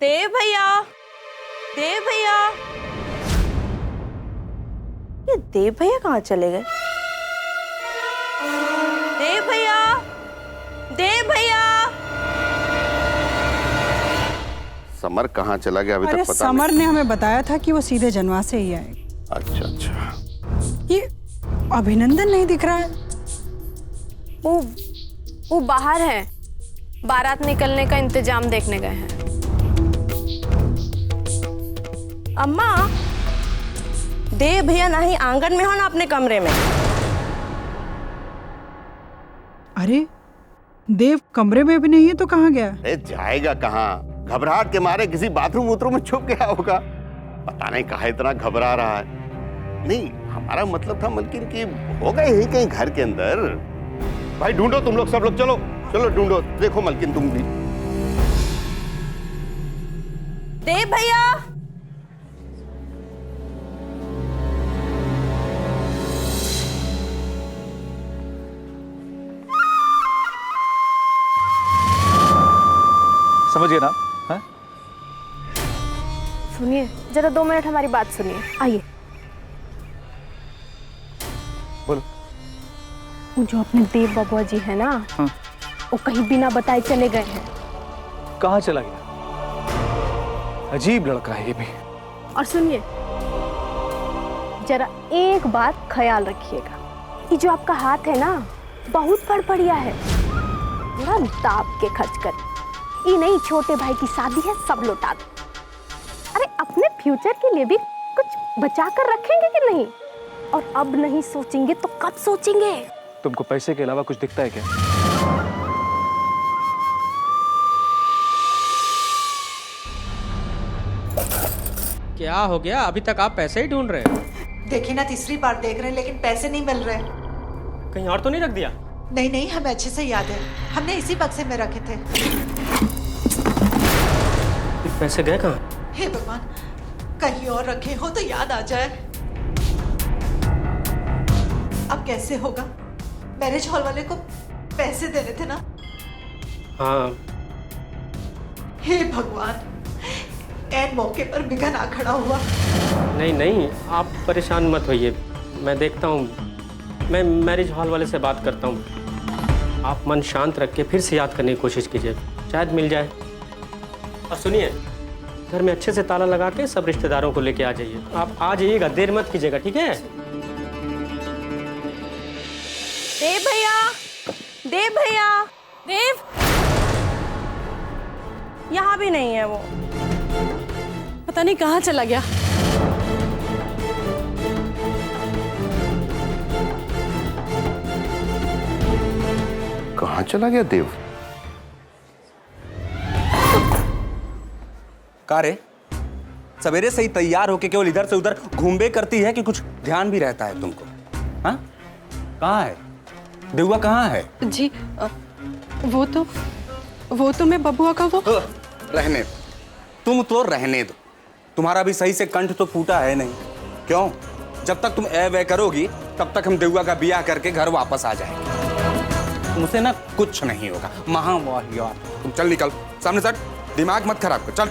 देव भैया, देव भैया, ये देव भैया कहाँ चले गए? देव भैया, देव भैया। समर कहाँ चला गया अभी तक पता समर ने हमें बताया था कि वो सीधे जनवा से ही आएगा। अच्छा अच्छा। ये अभिनंदन नहीं दिख रहा है। वो बाहर है, बारात निकलने का इंतजाम देखने गए हैं। अम्मा, देव भैया ना ही आंगन में हो ना अपने कमरे में। अरे देव कमरे में भी नहीं है तो कहाँ गया? अरे जाएगा कहाँ? घबराहट के मारे किसी बाथरूम वूथरूम में छुप गया होगा। पता नहीं कहाँ इतना घबरा रहा है। नहीं, हमारा मतलब था मलकिन कि होगा यही कहीं घर के अंदर। भाई ढूंढो तुम लोग, सब लोग चलो चलो ढूंढो। देखो मलकिन तुम भी। देव भैया, समझ गए ना? हाँ? सुनिए जरा 2 मिनट हमारी बात सुनिए, आइए। बोलो। वो जो अपने देव बाबुआ जी है ना, हाँ। वो कहीं बिना बताए चले गए हैं। कहाँ चला गया? अजीब लड़का है ये भी। और सुनिए, जरा एक बात ख्याल रखिएगा, ये जो आपका हाथ है ना, बहुत फड़फड़िया है ना, दाब के खर्च कर। ये नहीं छोटे भाई की शादी है, सब लौटा दो। अरे अपने फ्यूचर के लिए भी कुछ बचा कर रखेंगे कि नहीं? और अब नहीं सोचेंगे तो कब सोचेंगे? तुमको पैसे के अलावा कुछ दिखता है क्या? क्या हो गया? अभी तक आप पैसे ही ढूंढ रहे हैं? देखिए ना, तीसरी बार देख रहे हैं लेकिन पैसे नहीं मिल रहे। कहीं और तो नहीं रख दिया? नहीं नहीं, हमें अच्छे से याद है, हमने इसी बक्से में रखे थे। पैसे गए कहाँ? हे भगवान, कहीं और रखे हो तो याद आ जाए। अब कैसे होगा? मैरिज हॉल वाले को पैसे देने थे ना। हाँ। हे भगवान, ऐन मौके पर बिगन आ खड़ा हुआ। नहीं नहीं, आप परेशान मत होइए, मैं देखता हूँ, मैं मैरिज हॉल वाले से बात करता हूँ। आप मन शांत रख के फिर से याद करने की कोशिश कीजिए, शायद मिल जाए। और सुनिए, घर में अच्छे से ताला लगा के सब रिश्तेदारों को लेके आ जाइए। आप आ जाइएगा, देर मत कीजिएगा, ठीक है? देव भैया, देव भैया, देव, यहाँ भी नहीं है वो। पता नहीं कहाँ चला गया। कहाँ चला गया देव? का रे, सवेरे से ही तैयार होके केवल इधर से उधर घूमबे करती है कि कुछ ध्यान भी रहता है तुमको? हाँ, कहाँ है देवुआ? कहाँ है जी? वो तो मैं बबुआ का वो। रहने दो, तुम तो रहने दो। तुम्हारा भी सही से कंठ तो फूटा है नहीं। क्यों? जब तक तुम ए वे करोगी तब तक हम देवुआ का बियाह करके घर वापस आ जाएंगे। तुमसे ना कुछ नहीं होगा। महावाह यार, तुम चल निकल सामने से, दिमाग मत खराब कर, चल।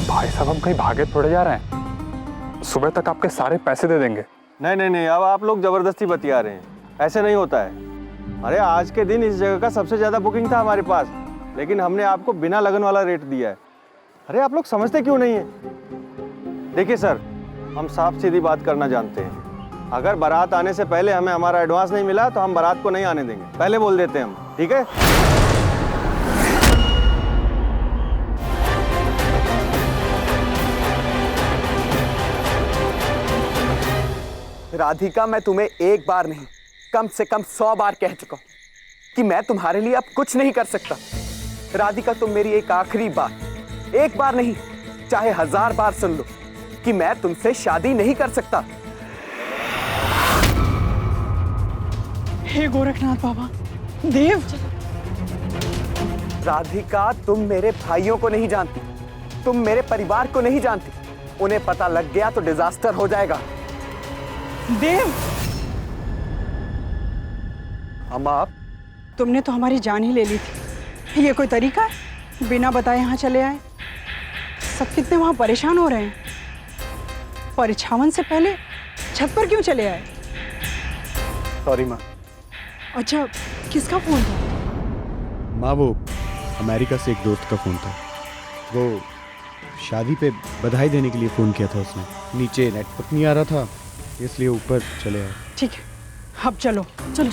भाई साहब, हम कहीं भागे थोड़े जा रहे हैं। सुबह तक आपके सारे पैसे दे देंगे। नहीं नहीं नहीं, अब आप लोग जबरदस्ती बतिया रहे हैं, ऐसे नहीं होता है। अरे आज के दिन इस जगह का सबसे ज्यादा बुकिंग था हमारे पास, लेकिन हमने आपको बिना लगन वाला रेट दिया है। अरे आप लोग समझते क्यों नहीं है? देखिए सर, हम साफ सीधी बात करना जानते हैं। अगर बारात आने से पहले हमें हमारा एडवांस नहीं मिला तो हम बारात को नहीं आने देंगे, पहले बोल देते हैं हम, ठीक है? राधिका, मैं तुम्हें एक बार नहीं कम से कम 100 बार कह चुका हूं कि मैं तुम्हारे लिए अब कुछ नहीं कर सकता। राधिका, तुम मेरी एक आखिरी बार, एक बार नहीं चाहे 1000 बार सुन लो कि मैं तुमसे शादी नहीं कर सकता। हे गोरखनाथ बाबा, देव। राधिका, तुम मेरे भाइयों को नहीं जानती, तुम मेरे परिवार को नहीं जानती। उन्हें पता लग गया तो डिजास्टर हो जाएगा। देव, अम्मा, तुमने तो हमारी जान ही ले ली थी, ये कोई तरीका है? बिना बताए यहाँ चले आए। सब कितने वहाँ परेशान हो रहे हैं। परिछावन से पहले छत पर क्यों चले आए? सॉरी माँ। अच्छा, किसका फोन था? माँ, वो अमेरिका से एक दोस्त का फ़ोन था। वो शादी पे बधाई देने के लिए फ़ोन किया था उसने। नीचे नेटवर्क नहीं आ रहा था, इसलिए ऊपर चले आए। ठीक है, अब चलो। चलो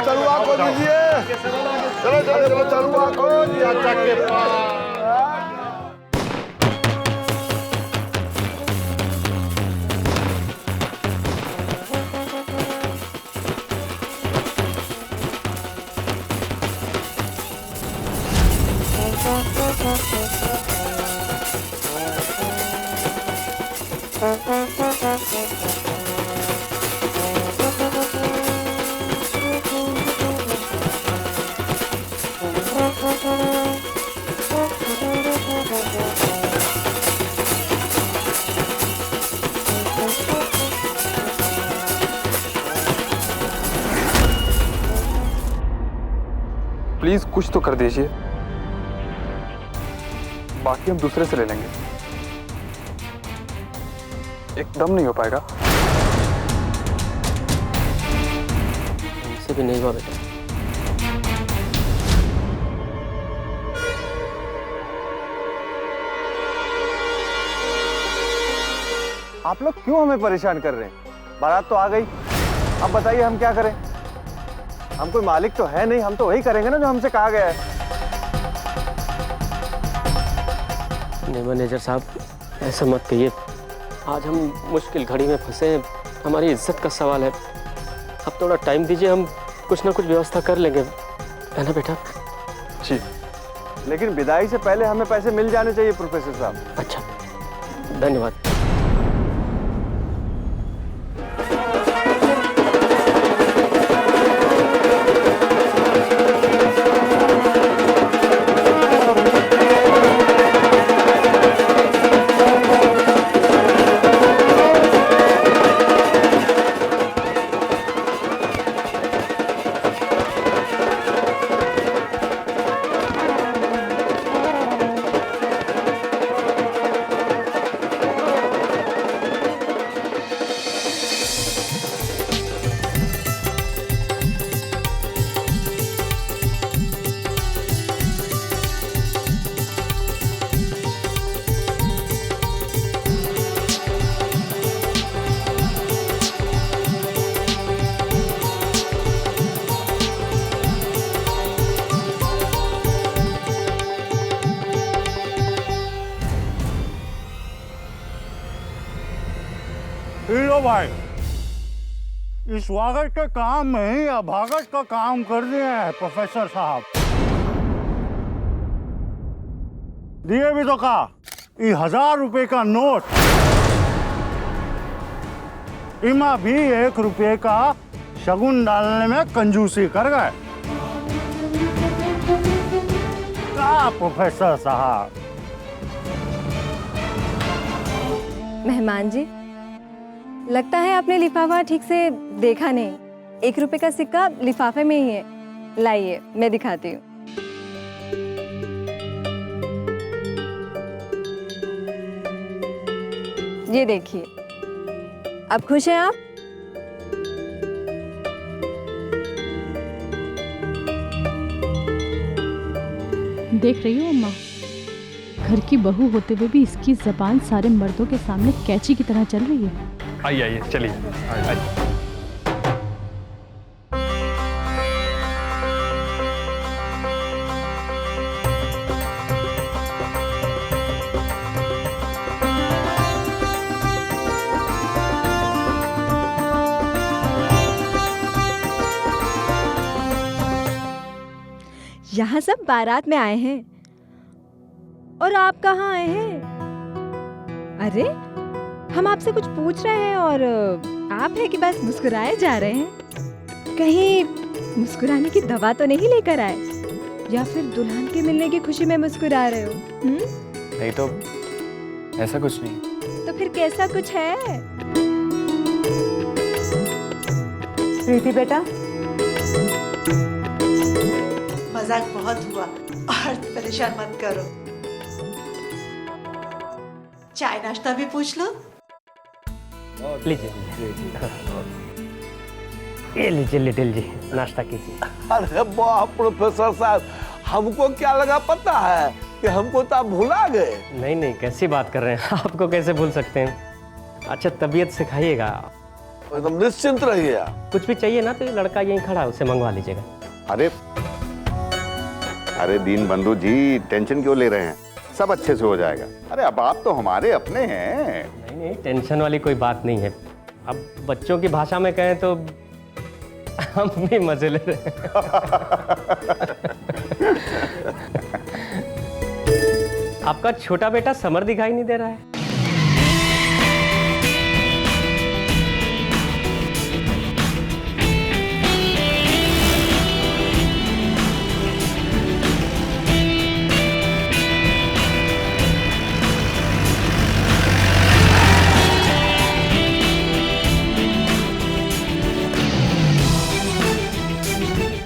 चलुआ को दीजिए। चलो चलो चलुआ को दिया चक के पास। प्लीज कुछ तो कर दीजिए, बाकी हम दूसरे से ले लेंगे। एकदम नहीं हो पाएगा। हमसे भी नहीं हुआ बेटा। आप लोग क्यों हमें परेशान कर रहे हैं? बारात तो आ गई, अब बताइए हम क्या करें? हम कोई मालिक तो है नहीं, हम तो वही करेंगे ना जो हमसे कहा गया है। नहीं मैनेजर साहब, ऐसा मत कहिए। आज हम मुश्किल घड़ी में फंसे हैं, हमारी इज्जत का सवाल है। अब थोड़ा टाइम दीजिए, हम कुछ ना कुछ व्यवस्था कर लेंगे, है ना बेटा? जी, लेकिन विदाई से पहले हमें पैसे मिल जाने चाहिए प्रोफेसर साहब। अच्छा, धन्यवाद। हीरो भाई, इस स्वागत के काम में ही अभागत का काम कर दिए हैं प्रोफेसर साहब। दिए भी तो कहा, ये 1000 रुपए का नोट, इमा भी 1 रुपये का शगुन डालने में कंजूसी कर गए। क्या प्रोफेसर साहब? मेहमान जी, लगता है आपने लिफाफा ठीक से देखा नहीं। 1 रुपए का सिक्का लिफाफे में ही है। लाइए, मैं दिखाती हूँ। ये देखिए, अब खुश हैं आप? देख रही हो अम्मा, घर की बहू होते हुए भी इसकी जबान सारे मर्दों के सामने कैची की तरह चल रही है। आइए आइए, चलिए आइए। यहाँ सब बारात में आए हैं और आप कहाँ आए हैं? अरे हम आपसे कुछ पूछ रहे हैं और आप है कि बस मुस्कुराए जा रहे हैं। कहीं मुस्कुराने की दवा तो नहीं लेकर आए, या फिर दुल्हन के मिलने की खुशी में मुस्कुरा रहे हो? नहीं तो ऐसा कुछ नहीं। तो फिर कैसा कुछ है? प्रीति बेटा, मजाक बहुत हुआ और परेशान मत करो। चाय नाश्ता भी पूछ लो। लीजिए ये लीजिए लिटिल जी, नाश्ता कीजिए। अरे वाह प्रोफेसर साहब, हमको क्या लगा पता है कि हमको तो आप भुला गए। नहीं नहीं, कैसी बात कर रहे हैं, आपको कैसे भूल सकते हैं। अच्छा तबीयत से खाइएगा, एकदम निश्चिंत रहिए। कुछ भी चाहिए ना तो ये लड़का यहीं खड़ा है, उससे मंगवा लीजिएगा। अरे दीन बंधु जी, टेंशन क्यों ले रहे हैं? सब अच्छे से हो जाएगा। अरे अब आप तो हमारे अपने हैं। नहीं नहीं, टेंशन वाली कोई बात नहीं है। अब बच्चों की भाषा में कहें तो हम भी मजे ले रहे हैं। आपका छोटा बेटा समर दिखाई नहीं दे रहा है।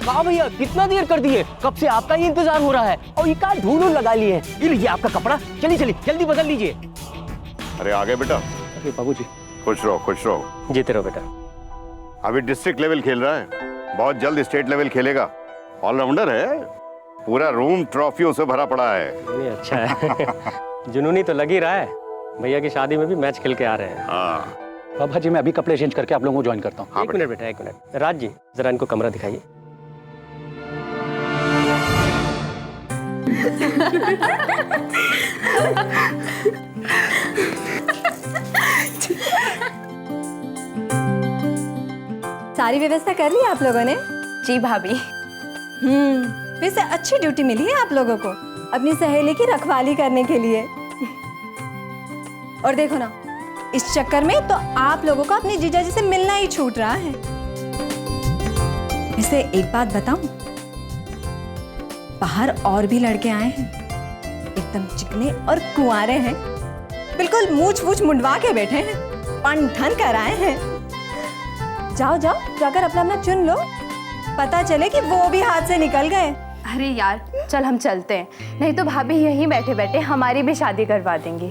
हाँ भैया, कितना देर कर दिए, कब से आपका ही इंतजार हो रहा है और ये कहाँ ढूंढ लगा लिए हैं। ये लीजिए आपका कपड़ा, चलिए चलिए जल्दी बदल लीजिए। अरे आ गए बेटा। अरे बाबूजी। खुश रहो। जीते रहो बेटा। अभी डिस्ट्रिक्ट लेवल खेल रहा है, बहुत जल्द स्टेट लेवल खेलेगा। ऑलराउंडर है, पूरा रूम ट्रॉफियों से भरा पड़ा है। नहीं अच्छा है। जुनूनी तो लग ही रहा है, भैया की शादी में भी मैच खेल के आ रहे हैं। हाँ बाबा जी, मैं अभी कपड़े चेंज करके आप लोगों को ज्वाइन करता हूँ। एक मिनट बेटा, एक मिनट। राज जी जरा इनको कमरा दिखाइए। सारी व्यवस्था कर ली आप लोगों ने? जी भाभी। वैसे अच्छी ड्यूटी मिली है आप लोगों को अपनी सहेली की रखवाली करने के लिए। और देखो ना, इस चक्कर में तो आप लोगों को अपनी जीजा जी से मिलना ही छूट रहा है। वैसे एक बात बताऊं, बाहर और भी लड़के आए हैं, एकदम चिकने और कुंवारे हैं, बिल्कुल मूछ मूछ मुंडवा के बैठे हैं, पन ठन कर आए हैं। जाओ जाओ, जाकर अपना अपना चुन लो, पता चले कि वो भी हाथ से निकल गए। अरे यार चल हम चलते हैं, नहीं तो भाभी यहीं बैठे बैठे हमारी भी शादी करवा देंगी।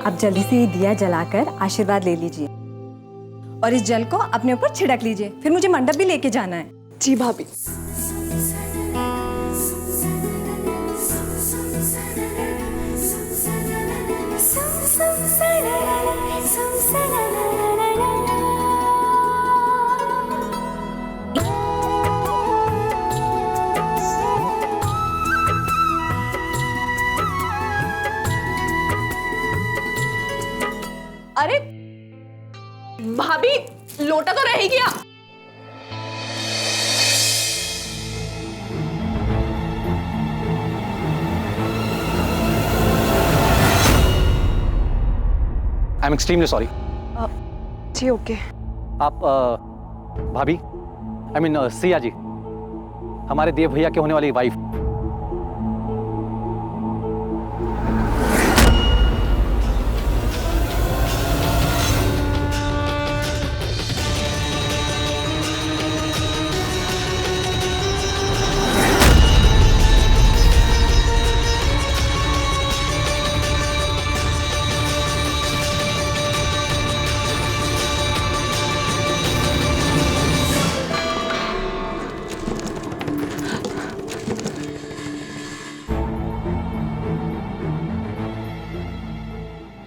अब जल्दी से ये दिया जलाकर आशीर्वाद ले लीजिए और इस जल को अपने ऊपर छिड़क लीजिए, फिर मुझे मंडप भी लेके जाना है। जी भाभी। अरे भाभी, लोटा तो रह ही गया। I am extremely sorry. जी ओके। आप भाभी, आई मीन सिया जी, हमारे देव भैया के होने वाली वाइफ।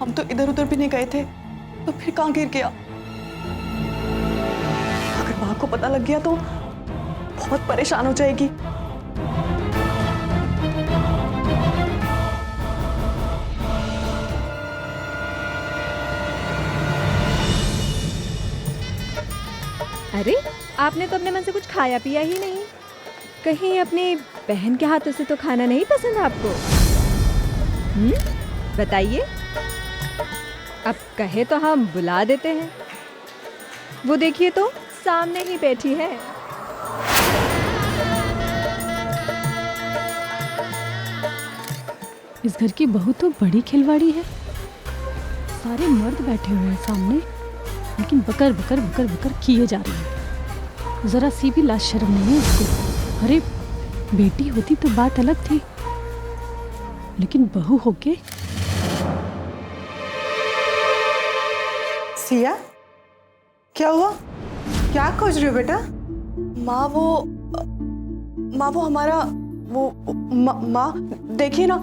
हम तो इधर उधर भी नहीं गए थे, तो फिर कहाँ गिर गया? अगर माँ को पता लग गया तो बहुत परेशान हो जाएगी। अरे आपने तो अपने मन से कुछ खाया पिया ही नहीं। कहीं अपनी बहन के हाथों से तो खाना नहीं पसंद आपको? बताइए। अब कहे तो हम बुला देते हैं। वो देखिए तो सामने ही बैठी है। इस घर की बहू तो बड़ी खिलवाड़ी है। सारे मर्द बैठे हुए हैं सामने, लेकिन बकर बकर बकर बकर किए जा रही है। जरा सी भी लाज शर्म नहीं है इसको। अरे बेटी होती तो बात अलग थी, लेकिन बहू होके। सिया, क्या हुआ? क्या खोज रही हो बेटा? माँ वो हमारा माँ देखिए ना,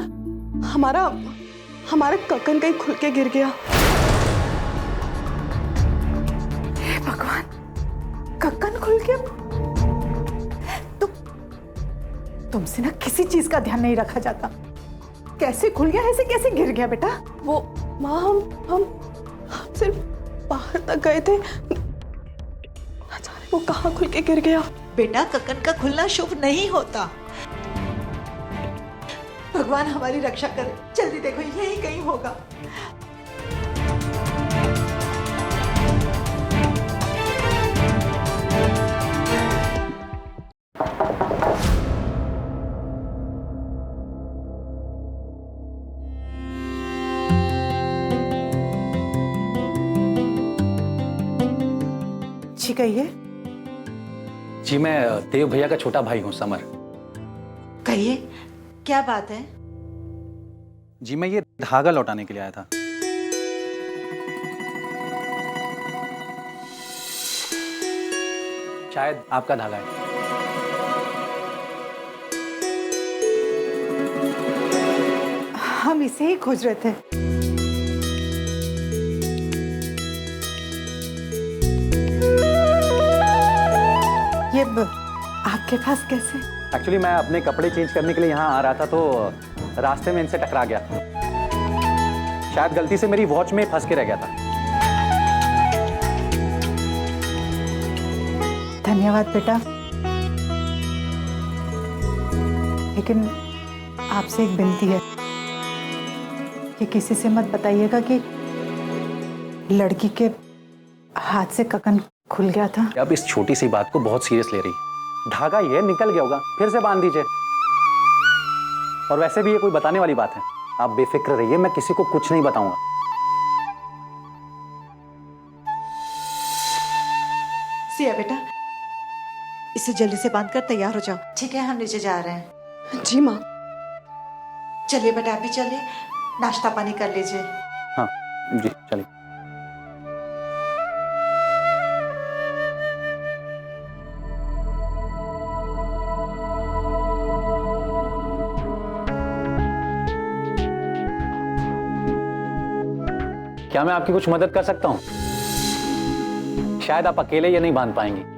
हमारा कक्कन कहीं खुल के गिर गया। हे भगवान, कक्कन खुल के? तुमसे ना किसी चीज का ध्यान नहीं रखा जाता। कैसे खुल गया, ऐसे कैसे गिर गया बेटा? वो माँ हम सिर्फ बाहर तक गए थे, ना जाने वो कहाँ खुल के गिर गया। बेटा, कक्कन का खुलना शुभ नहीं होता। भगवान हमारी रक्षा करे। जल्दी देखो, यही कहीं होगा। जी कहिए। जी मैं देव भैया का छोटा भाई हूँ, समर। कहिए, क्या बात है? जी मैं ये धागा लौटाने के लिए आया था। शायद आपका धागा है। हम इसे ही खोज रहे थे। ये आपके पास कैसे? एक्चुअली मैं अपने कपड़े चेंज करने के लिए यहाँ आ रहा था, तो रास्ते में इनसे टकरा गया। शायद गलती से मेरी वॉच में फंस के रह गया था। धन्यवाद बेटा, लेकिन आपसे एक विनती है कि किसी से मत बताइएगा कि लड़की के हाथ से कक्कन खुल गया था। अब इस छोटी सी बात को बहुत सीरियस ले रही। धागा ये निकल गया होगा, फिर से बांध दीजिए। और वैसे भी ये कोई बताने वाली बात है, आप बेफिक्र रहिए, मैं किसी को कुछ नहीं बताऊंगा। सिया बेटा, इसे जल्दी से बांधकर तैयार हो जाओ। ठीक है, हम नीचे जा रहे हैं। जी माँ। चलिए बेटा, आप भी चलिए, नाश्ता पानी कर लीजिए। हाँ जी, चलिए। क्या मैं आपकी कुछ मदद कर सकता हूं? शायद आप अकेले ये नहीं बांध पाएंगी।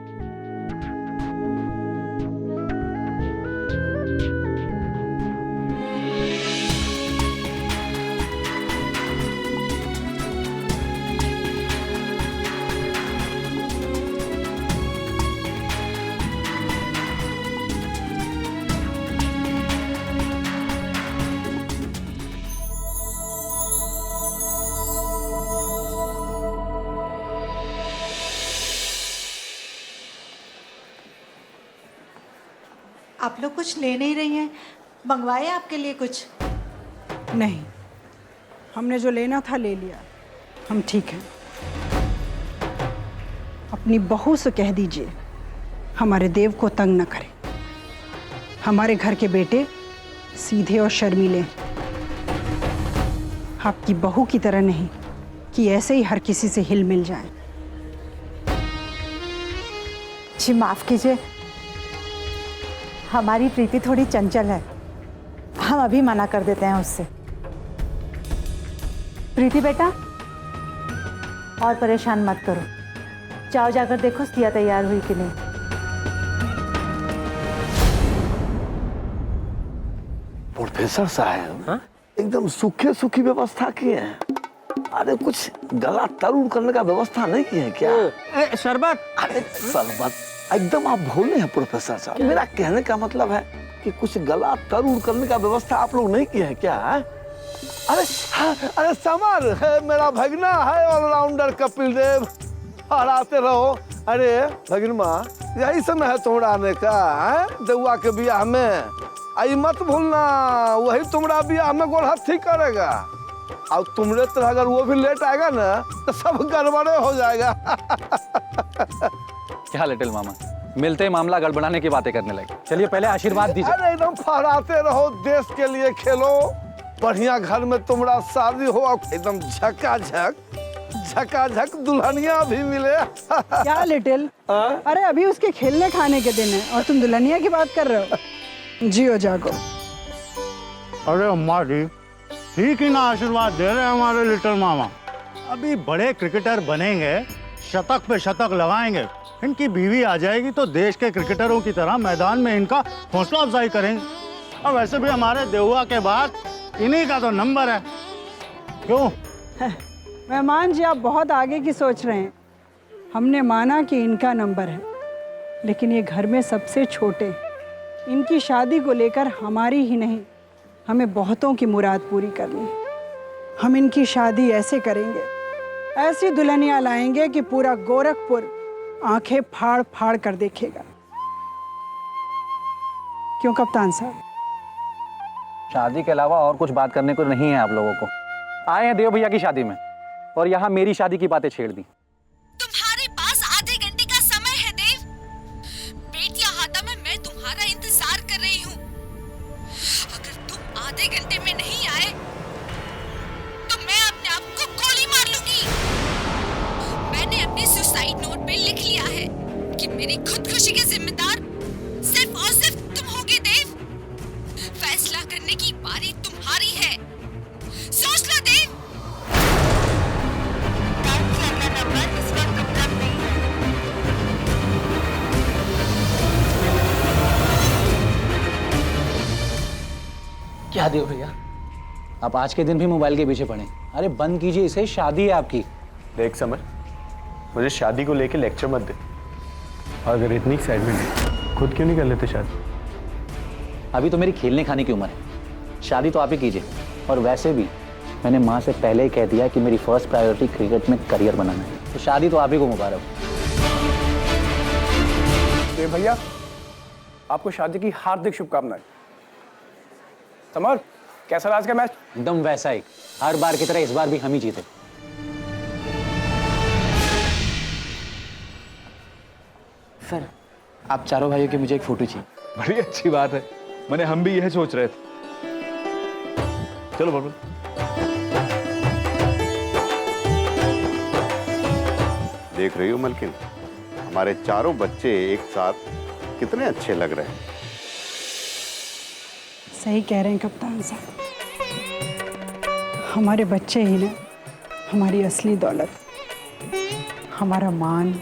आप लोग कुछ ले नहीं रही हैं? मंगवाए आपके लिए कुछ? नहीं, हमने जो लेना था ले लिया, हम ठीक हैं। अपनी बहू से कह दीजिए हमारे देव को तंग न करे। हमारे घर के बेटे सीधे और शर्मीले, आपकी बहू की तरह नहीं कि ऐसे ही हर किसी से हिल मिल जाए। जी माफ कीजिए, हमारी प्रीति थोड़ी चंचल है, हम अभी मना कर देते हैं उससे। प्रीति बेटा, और परेशान मत करो, जाओ जाकर देखो सिया तैयार हुई कि नहीं। प्रोफेसर साहब, एकदम सूखे सूखी व्यवस्था की है। अरे कुछ गला तरुण करने का व्यवस्था नहीं की है क्या? शरबत। अरे शरबत एकदम आप भूले हैं प्रोफेसर साहब। मेरा कहने का मतलब है कि कुछ गला तरुण करने का व्यवस्था आप लोग नहीं किए हैं क्या? अरे अरे समर है मेरा भगना है, ऑलराउंडर कपिल देव, और आते रहो। अरे भगिनमा यही समय है तुम्हारा आने का है, देउआ के बियाह में। आई मत भूलना वही तुम्हारा बियाह में गोलहत्थी करेगा, और तुम्हारे तरह अगर वो भी लेट आएगा ना तो सब गड़बड़े हो जाएगा। क्या लिटिल मामा, मिलते ही मामला गड़बड़ाने की बातें करने लगे। चलिए पहले आशीर्वाद दीजिए। अरे एकदम फहराते रहो, देश के लिए खेलो, बढ़िया घर में तुम्हारा शादी हो, एकदम झकाझक झकाझक दुल्हनिया भी मिले। क्या लिटिल? अरे अभी उसके खेलने खाने के दिन है और तुम दुल्हनिया की बात कर रहे हो। जियो जागो। अरे अम्मा जी ठीक ही ना आशीर्वाद दे रहे हैं हमारे लिटिल मामा। अभी बड़े क्रिकेटर बनेंगे, शतक पे शतक लगाएंगे, इनकी बीवी आ जाएगी तो देश के क्रिकेटरों की तरह मैदान में इनका हौसला अफजाई करेंगे। और वैसे भी हमारे देहुआ के बाद इन्हीं का तो नंबर है। क्यों? मेहमान जी आप बहुत आगे की सोच रहे हैं। हमने माना कि इनका नंबर है, लेकिन ये घर में सबसे छोटे, इनकी शादी को लेकर हमारी ही नहीं हमें बहुतों की मुराद पूरी करनी है। हम इनकी शादी ऐसे करेंगे, ऐसी दुल्हनिया लाएंगे कि पूरा गोरखपुर आंखें फाड़ फाड़ कर देखेगा। क्यों कप्तान साहब? शादी के अलावा और कुछ बात करने को नहीं है आप लोगों को। आए हैं देव भैया की शादी में और यहाँ मेरी शादी की बातें छेड़ दी। तुम्हारे पास आधे घंटे का समय है देव। बेटिया हाथा में मैं तुम्हारा इंतजार कर रही हूँ। अगर तुम आधे घंटे में नहीं आए तो मैं अपने आप को गोली मार लूंगी। मैंने अपने सुसाइड नोट पे लिख लिया है कि मेरी खुदकुशी के जिम्मेदार सिर्फ और सिर्फ तुम होगे देव। फैसला करने की बारी तुम्हारी है, सोच लो देव। क्या देव भैया, आप आज के दिन भी मोबाइल के पीछे पड़े? अरे बंद कीजिए इसे, शादी है आपकी। देख समर, मुझे शादी को लेके लेक्चर मत दे। अगर इतनी एक्साइटमेंट है खुद क्यों नहीं कर लेते शादी? अभी तो मेरी खेलने खाने की उम्र है, शादी तो आप ही कीजिए। और वैसे भी मैंने माँ से पहले ही कह दिया कि मेरी फर्स्ट प्रायोरिटी क्रिकेट में करियर बनाना है, तो शादी तो आप ही को मुबारक। देव भैया आपको शादी की हार्दिक शुभकामनाएं। समर कैसा रहा आज का मैच? एकदम वैसा ही, हर बार की तरह इस बार भी हम ही जीते। सर आप चारों भाइयों की मुझे एक फोटो चाहिए। बड़ी अच्छी बात है, मैंने हम भी यह सोच रहे थे। चलो बाबू। देख रही हो मलकिन, हमारे चारों बच्चे एक साथ कितने अच्छे लग रहे हैं। सही कह रहे हैं कप्तान साहब, हमारे बच्चे ही ना हमारी असली दौलत, हमारा मान,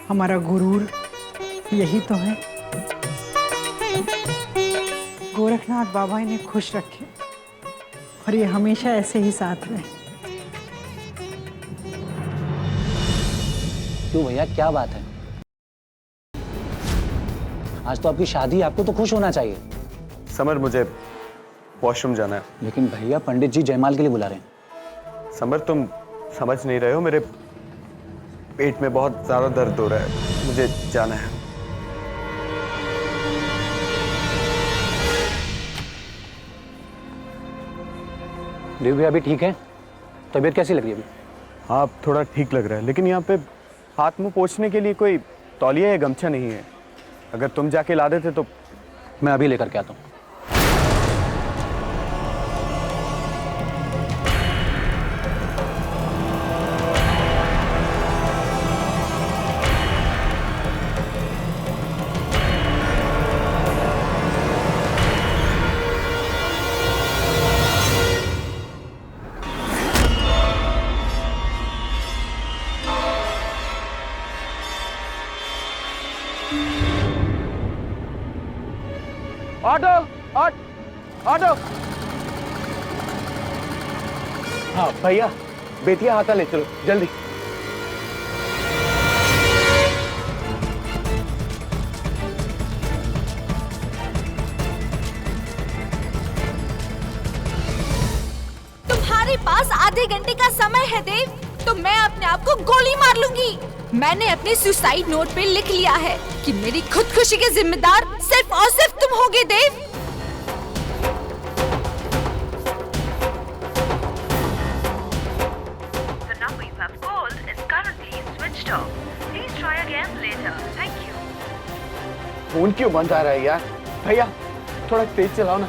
हमारा गुरूर यही तो है। गोरखनाथ बाबा इन्हें खुश रखे और ये हमेशा ऐसे ही साथ रहे। क्यों भैया, क्या बात है? आज तो आपकी शादी, आपको तो खुश होना चाहिए। समर मुझे वॉशरूम जाना है। लेकिन भैया पंडित जी जयमाल के लिए बुला रहे हैं। समर तुम समझ नहीं रहे हो, मेरे पेट में बहुत ज्यादा दर्द हो रहा है, मुझे जाना है। देव भैया अभी ठीक है? तबीयत कैसी लग रही है अभी? हाँ थोड़ा ठीक लग रहा है, लेकिन यहाँ पे हाथ मुंह पोंछने के लिए कोई तौलिया या गमछा नहीं है। अगर तुम जाके ला देते तो। मैं अभी लेकर के आता हूँ। Auto auto. हाँ भैया, बेटिया हाथा ले चलो जल्दी। तुम्हारे पास आधे घंटे का समय है देव, तो मैं अपने आप को गोली मार लूंगी। मैंने अपने सुसाइड नोट पे लिख लिया है कि मेरी खुदकुशी के जिम्मेदार सिर्फ और सिर्फ तुम होगे देव। फोन क्यों बंद आ रहा है यार? भैया थोड़ा तेज चलाओ ना।